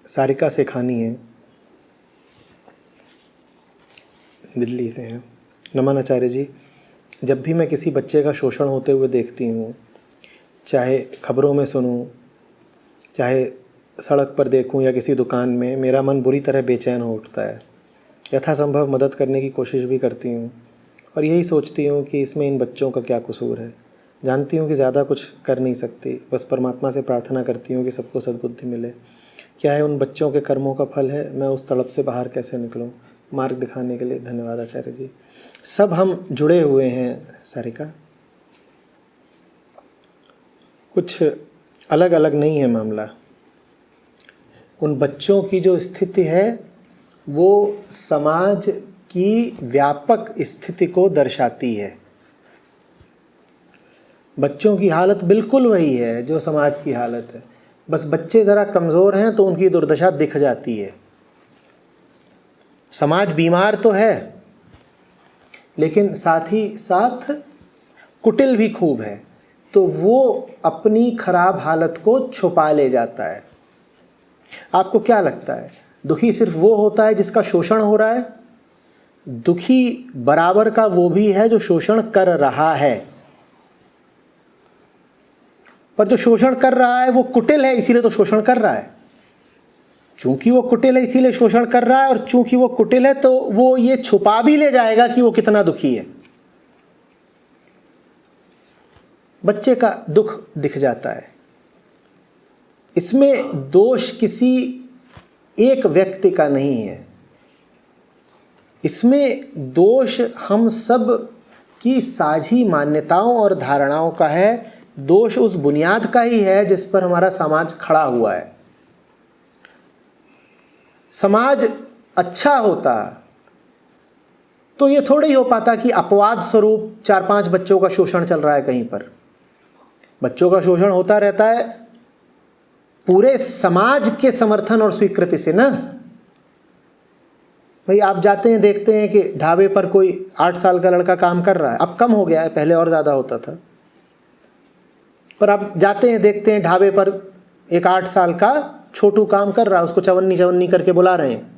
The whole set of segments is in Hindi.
सारिका सेखानी है, दिल्ली से हैं। नमन आचार्य जी, जब भी मैं किसी बच्चे का शोषण होते हुए देखती हूँ, चाहे खबरों में सुनूँ, चाहे सड़क पर देखूँ या किसी दुकान में, मेरा मन बुरी तरह बेचैन हो उठता है। यथासंभव मदद करने की कोशिश भी करती हूँ और यही सोचती हूँ कि इसमें इन बच्चों का क्या कसूर है। जानती हूँ कि ज़्यादा कुछ कर नहीं सकती, बस परमात्मा से प्रार्थना करती हूँ कि सबको सद्बुद्धि मिले। क्या है उन बच्चों के कर्मों का फल है, मैं उस तड़प से बाहर कैसे निकलूँ? मार्ग दिखाने के लिए धन्यवाद आचार्य जी। सब हम जुड़े हुए हैं सारिका, कुछ अलग अलग नहीं है मामला। उन बच्चों की जो स्थिति है वो समाज की व्यापक स्थिति को दर्शाती है। बच्चों की हालत बिल्कुल वही है जो समाज की हालत है, बस बच्चे ज़रा कमज़ोर हैं तो उनकी दुर्दशा दिख जाती है। समाज बीमार तो है लेकिन साथ ही साथ कुटिल भी खूब है, तो वो अपनी खराब हालत को छुपा ले जाता है। आपको क्या लगता है दुखी सिर्फ वो होता है जिसका शोषण हो रहा है? दुखी बराबर का वो भी है जो शोषण कर रहा है, पर जो शोषण कर रहा है वो कुटिल है इसीलिए तो शोषण कर रहा है। चूंकि वो कुटिल है इसीलिए शोषण कर रहा है, और चूंकि वो कुटिल है तो वो ये छुपा भी ले जाएगा कि वो कितना दुखी है। बच्चे का दुख दिख जाता है। इसमें दोष किसी एक व्यक्ति का नहीं है, इसमें दोष हम सब की साझी मान्यताओं और धारणाओं का है। दोष उस बुनियाद का ही है जिस पर हमारा समाज खड़ा हुआ है। समाज अच्छा होता तो ये थोड़ा ही हो पाता कि अपवाद स्वरूप 4-5 बच्चों का शोषण चल रहा है कहीं पर। बच्चों का शोषण होता रहता है पूरे समाज के समर्थन और स्वीकृति से ना। भाई आप जाते हैं देखते हैं कि ढाबे पर कोई 8 साल का लड़का काम कर रहा है, अब कम हो गया है, पहले और ज़्यादा होता था, पर आप जाते हैं देखते हैं ढाबे पर एक 8 साल का छोटू काम कर रहा है, उसको चवन्नी चवन्नी करके बुला रहे हैं।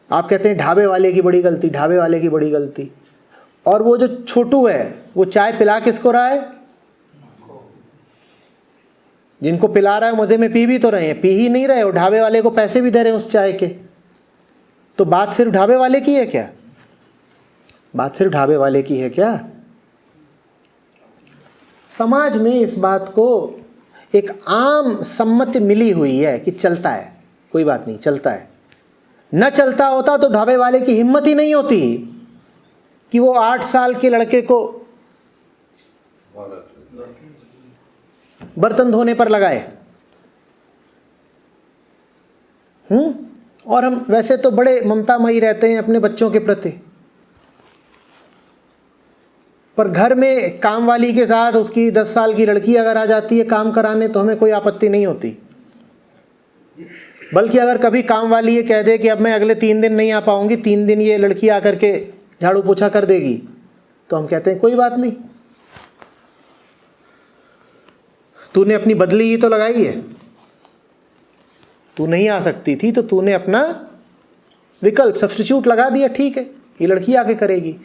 आप कहते हैं ढाबे वाले की बड़ी गलती, ढाबे वाले की बड़ी गलती। और वो जो छोटू है वो चाय पिला किसको रहा है? जिनको पिला रहा है मज़े में पी भी तो रहे हैं, पी ही नहीं रहे, और ढाबे वाले को पैसे भी दे रहे हैं उस चाय के। तो बात सिर्फ ढाबे वाले की है क्या? बात सिर्फ ढाबे वाले की है क्या? समाज में इस बात को एक आम सम्मति मिली हुई है कि चलता है, कोई बात नहीं, चलता है। न चलता होता तो ढाबे वाले की हिम्मत ही नहीं होती कि वो 8 साल के लड़के को बर्तन धोने पर लगाए। और हम वैसे तो बड़े ममतामयी रहते हैं अपने बच्चों के प्रति, पर घर में काम वाली के साथ उसकी 10 साल की लड़की अगर आ जाती है काम कराने तो हमें कोई आपत्ति नहीं होती। बल्कि अगर कभी काम वाली ये कह दे कि अब मैं अगले 3 दिन नहीं आ पाऊंगी, 3 दिन ये लड़की आकर के झाड़ू पोछा कर देगी, तो हम कहते हैं कोई बात नहीं, तूने अपनी बदली ही तो लगाई है। तू नहीं आ सकती थी तो तूने अपना विकल्प सब्स्टिट्यूट लगा दिया, ठीक है ये लड़की आके करेगी।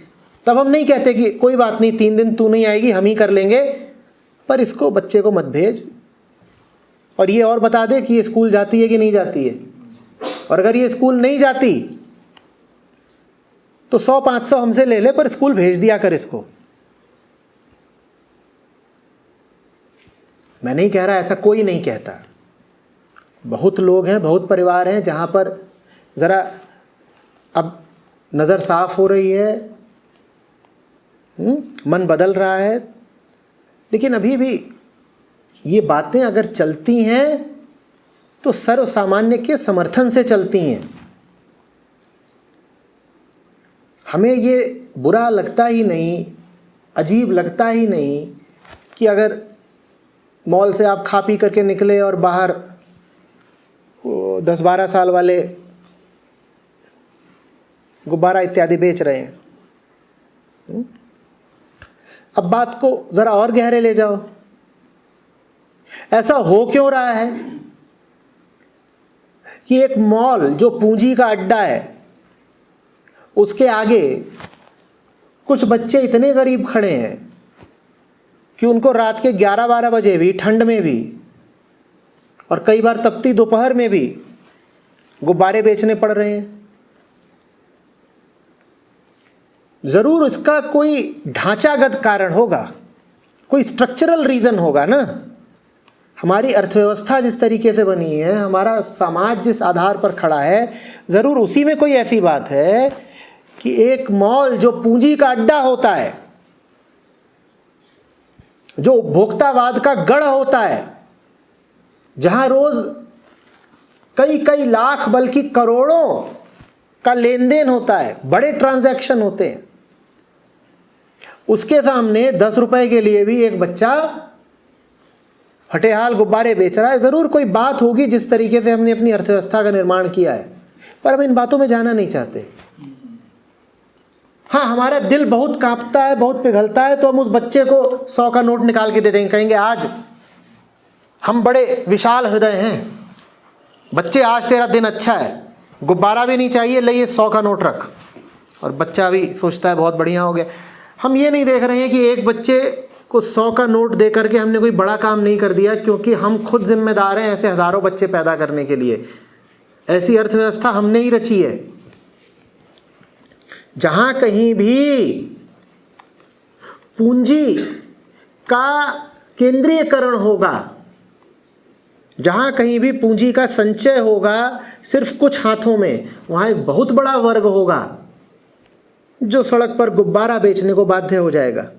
तब हम नहीं कहते कि कोई बात नहीं 3 दिन तू नहीं आएगी हम ही कर लेंगे, पर इसको बच्चे को मत भेज, और ये और बता दे कि ये स्कूल जाती है कि नहीं जाती है। और अगर ये स्कूल नहीं जाती तो 100-500 हमसे ले ले, पर स्कूल भेज दिया कर इसको। मैं नहीं कह रहा, ऐसा कोई नहीं कहता। बहुत लोग हैं, बहुत परिवार हैं जहाँ पर ज़रा अब नज़र साफ हो रही है, मन बदल रहा है, लेकिन अभी भी ये बातें अगर चलती हैं तो सर्व सामान्य के समर्थन से चलती हैं। हमें ये बुरा लगता ही नहीं, अजीब लगता ही नहीं कि अगर मॉल से आप खा पी करके निकले और बाहर 10-12 साल वाले गुब्बारा इत्यादि बेच रहे हैं। अब बात को ज़रा और गहरे ले जाओ, ऐसा हो क्यों रहा है? कि एक मॉल जो पूंजी का अड्डा है, उसके आगे कुछ बच्चे इतने गरीब खड़े हैं कि उनको रात के 11-12 बजे भी, ठंड में भी और कई बार तपती दोपहर में भी गुब्बारे बेचने पड़ रहे हैं। जरूर इसका कोई ढांचागत कारण होगा, कोई स्ट्रक्चरल रीजन होगा ना। हमारी अर्थव्यवस्था जिस तरीके से बनी है, हमारा समाज जिस आधार पर खड़ा है, जरूर उसी में कोई ऐसी बात है कि एक मॉल जो पूंजी का अड्डा होता है, जो उपभोक्तावाद का गढ़ होता है, जहां रोज कई कई लाख बल्कि करोड़ों का लेन देन होता है, बड़े ट्रांजैक्शन होते हैं, उसके सामने 10 रुपए के लिए भी एक बच्चा फटेहाल गुब्बारे बेच रहा है। जरूर कोई बात होगी जिस तरीके से हमने अपनी अर्थव्यवस्था का निर्माण किया है, पर हम इन बातों में जाना नहीं चाहते। हाँ, हमारा दिल बहुत कांपता है, बहुत पिघलता है, तो हम उस बच्चे को 100 का नोट निकाल के दे देंगे, कहेंगे आज हम बड़े विशाल हृदय हैं, बच्चे आज तेरा दिन अच्छा है, गुब्बारा भी नहीं चाहिए, ले ये 100 का नोट रख। और बच्चा भी सोचता है बहुत बढ़िया हो गया। हम ये नहीं देख रहे हैं कि एक बच्चे को 100 का नोट दे करके हमने कोई बड़ा काम नहीं कर दिया, क्योंकि हम खुद जिम्मेदार हैं ऐसे हजारों बच्चे पैदा करने के लिए। ऐसी अर्थव्यवस्था हमने ही रची है। जहां कहीं भी पूंजी का केंद्रीयकरण होगा, जहां कहीं भी पूंजी का संचय होगा सिर्फ कुछ हाथों में, वहां एक बहुत बड़ा वर्ग होगा जो सड़क पर गुब्बारा बेचने को बाध्य हो जाएगा।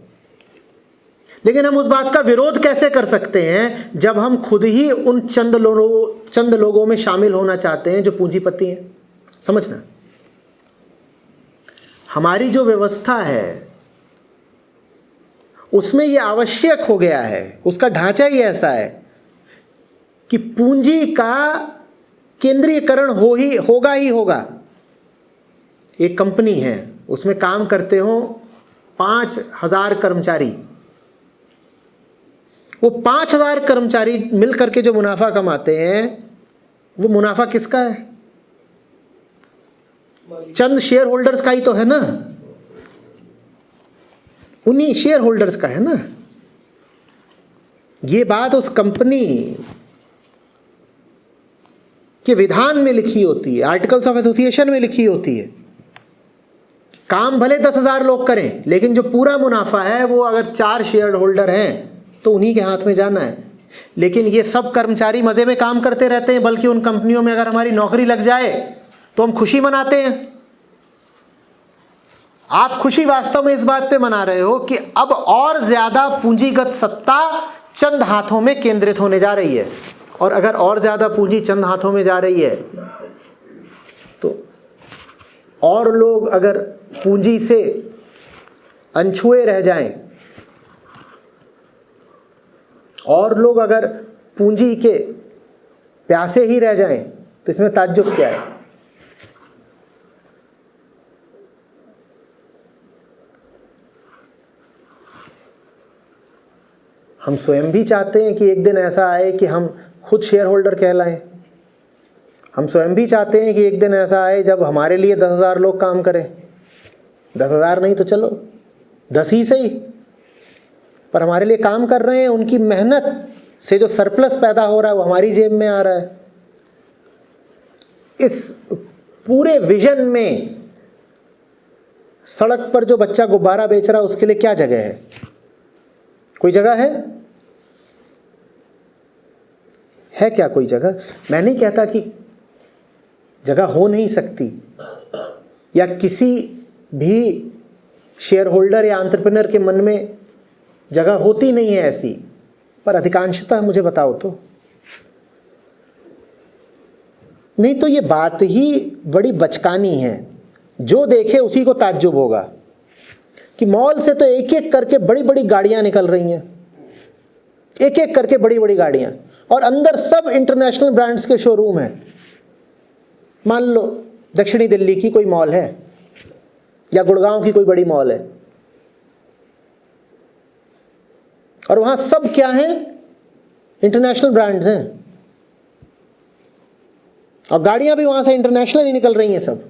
लेकिन हम उस बात का विरोध कैसे कर सकते हैं जब हम खुद ही उन चंद लोगों में शामिल होना चाहते हैं जो पूंजीपति हैं। समझना, हमारी जो व्यवस्था है उसमें यह आवश्यक हो गया है, उसका ढांचा ही ऐसा है कि पूंजी का केंद्रीयकरण होगा ही होगा। एक कंपनी है, उसमें काम करते हो 5,000 कर्मचारी। वो 5,000 कर्मचारी मिलकर के जो मुनाफा कमाते हैं, वो मुनाफा किसका है? चंद शेयर होल्डर्स का ही तो है ना, उन्हीं शेयर होल्डर्स का है ना। ये बात उस कंपनी के विधान में लिखी होती है, आर्टिकल्स ऑफ एसोसिएशन में लिखी होती है। काम भले 10,000 लोग करें, लेकिन जो पूरा मुनाफा है वो अगर 4 शेयर होल्डर हैं तो उन्हीं के हाथ में जाना है। लेकिन ये सब कर्मचारी मजे में काम करते रहते हैं, बल्कि उन कंपनियों में अगर हमारी नौकरी लग जाए तो हम खुशी मनाते हैं। आप खुशी वास्तव में इस बात पे मना रहे हो कि अब और ज्यादा पूंजीगत सत्ता चंद हाथों में केंद्रित होने जा रही है। और अगर और ज्यादा पूंजी चंद हाथों में जा रही है तो और लोग अगर पूंजी से अनछुए रह जाएं, और लोग अगर पूंजी के प्यासे ही रह जाएं, तो इसमें ताज्जुब क्या है? हम स्वयं भी चाहते हैं कि एक दिन ऐसा आए कि हम खुद शेयर होल्डर कहलाएं। हम स्वयं भी चाहते हैं कि एक दिन ऐसा आए जब हमारे लिए 10,000 लोग काम करें। 10,000 नहीं तो चलो 10 ही सही, पर हमारे लिए काम कर रहे हैं। उनकी मेहनत से जो सरप्लस पैदा हो रहा है वो हमारी जेब में आ रहा है। इस पूरे विजन में सड़क पर जो बच्चा गुब्बारा बेच रहा है उसके लिए क्या जगह है? कोई जगह है क्या कोई जगह? मैं नहीं कहता कि जगह हो नहीं सकती, या किसी भी शेयर होल्डर या एंटरप्रेन्योर के मन में जगह होती नहीं है ऐसी, पर अधिकांशतः मुझे बताओ तो। नहीं तो ये बात ही बड़ी बचकानी है। जो देखे उसी को ताज्जुब होगा कि मॉल से तो एक एक करके बड़ी बड़ी गाड़ियां निकल रही हैं, एक एक करके बड़ी बड़ी गाड़ियां, और अंदर सब इंटरनेशनल ब्रांड्स के शोरूम हैं। मान लो दक्षिणी दिल्ली की कोई मॉल है या गुड़गांव की कोई बड़ी मॉल है, और वहां सब क्या है? इंटरनेशनल ब्रांड्स हैं। और गाड़ियाँ भी वहाँ से इंटरनेशनल ही निकल रही हैं सब।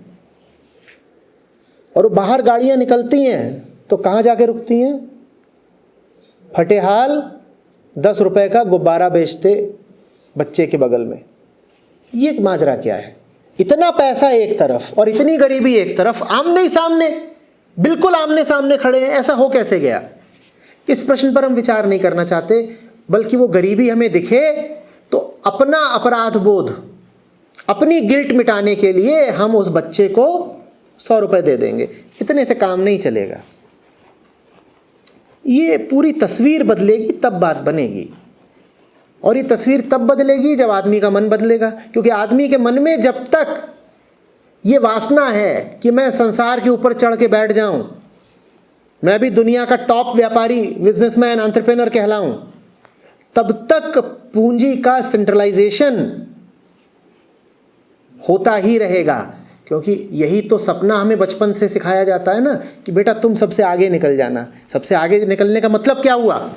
और बाहर गाड़ियाँ निकलती हैं तो कहाँ जाके रुकती हैं? फटेहाल 10 रुपए का गुब्बारा बेचते बच्चे के बगल में। ये माजरा क्या है? इतना पैसा एक तरफ और इतनी गरीबी एक तरफ, आमने सामने, बिल्कुल आमने सामने खड़े हैं। ऐसा हो कैसे गया? इस प्रश्न पर हम विचार नहीं करना चाहते, बल्कि वो गरीबी हमें दिखे तो अपना अपराध बोध, अपनी गिल्ट मिटाने के लिए हम उस बच्चे को 100 रुपए दे देंगे। इतने से काम नहीं चलेगा। ये पूरी तस्वीर बदलेगी तब बात बनेगी। और ये तस्वीर तब बदलेगी जब आदमी का मन बदलेगा। क्योंकि आदमी के मन में जब तक ये वासना है कि मैं संसार के ऊपर चढ़ के बैठ जाऊं, मैं भी दुनिया का टॉप व्यापारी, बिजनेसमैन, एंटरप्रेन्योर कहलाऊं, तब तक पूंजी का सेंट्रलाइजेशन होता ही रहेगा। क्योंकि यही तो सपना हमें बचपन से सिखाया जाता है ना कि बेटा तुम सबसे आगे निकल जाना। सबसे आगे निकलने का मतलब क्या हुआ?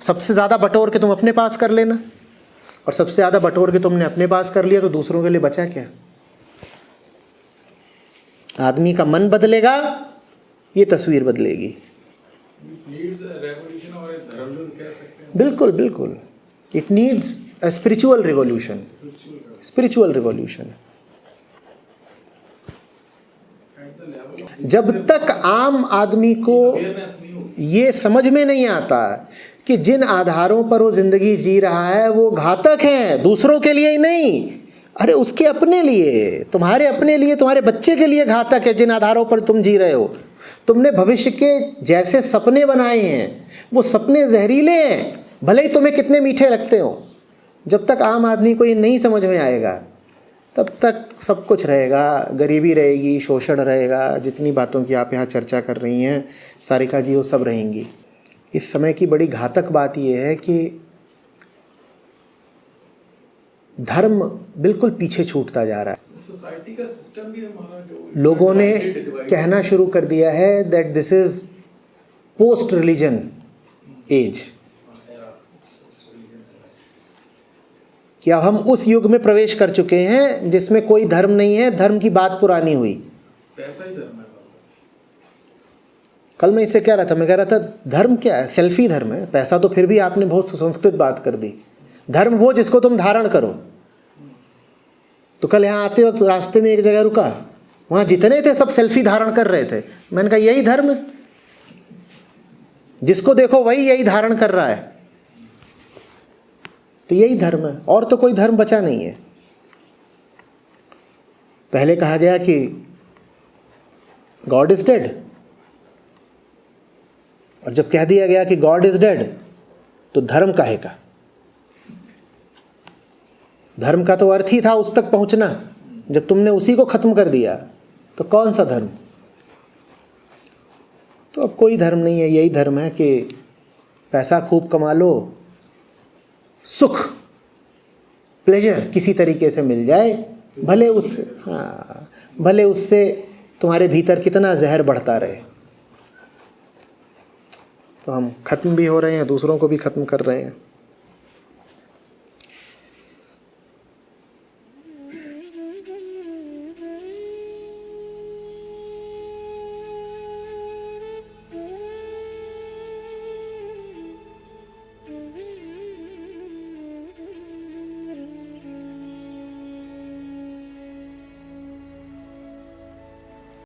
सबसे ज़्यादा बटोर के तुम अपने पास कर लेना। और सबसे ज़्यादा बटोर के तुमने अपने पास कर लिया तो दूसरों के लिए बचा क्या? आदमी का मन बदलेगा, ये तस्वीर बदलेगी। बिल्कुल बिल्कुल, it needs a spiritual revolution. Spiritual revolution. जब तक आम आदमी को ये समझ में नहीं आता कि जिन आधारों पर वो जिंदगी जी रहा है वो घातक हैं, दूसरों के लिए ही नहीं, अरे उसके अपने लिए, तुम्हारे अपने लिए, तुम्हारे बच्चे के लिए घातक है जिन आधारों पर तुम जी रहे हो। तुमने भविष्य के जैसे सपने बनाए हैं वो सपने जहरीले हैं, भले ही तुम्हें कितने मीठे लगते हो। जब तक आम आदमी को ये नहीं समझ में आएगा तब तक सब कुछ रहेगा, गरीबी रहेगी, शोषण रहेगा, जितनी बातों की आप यहाँ चर्चा कर रही हैं सारिका जी, वो सब रहेंगी। इस समय की बड़ी घातक बात यह है कि धर्म बिल्कुल पीछे छूटता जा रहा है। सोसाइटी का सिस्टम भी हमारा जो लोगों ने कहना शुरू कर दिया है that this is post religion age, कि अब हम उस युग में प्रवेश कर चुके हैं जिसमें कोई धर्म नहीं है, धर्म की बात पुरानी हुई। पैसा ही धर्म है। कल मैं इससे कह रहा था, मैं कह रहा था धर्म क्या है? सेल्फी धर्म है। पैसा तो फिर भी आपने बहुत सुसंस्कृत बात कर दी। धर्म वो जिसको तुम धारण करो। तो कल यहाँ आते वक्त रास्ते में एक जगह रुका, वहाँ जितने थे सब सेल्फी धारण कर रहे थे। मैंने कहा यही धर्म है, जिसको देखो वही यही धारण कर रहा है। तो यही धर्म है, और तो कोई धर्म बचा नहीं है। पहले कहा गया कि गॉड इज डेड, और जब कह दिया गया कि गॉड इज डेड तो धर्म काहे का? धर्म का तो अर्थ ही था उस तक पहुंचना। जब तुमने उसी को खत्म कर दिया तो कौन सा धर्म? तो अब कोई धर्म नहीं है, यही धर्म है कि पैसा खूब कमा लो, सुख, प्लेजर किसी तरीके से मिल जाए, भले उससे तुम्हारे भीतर कितना जहर बढ़ता रहे। तो हम ख़त्म भी हो रहे हैं, दूसरों को भी ख़त्म कर रहे हैं।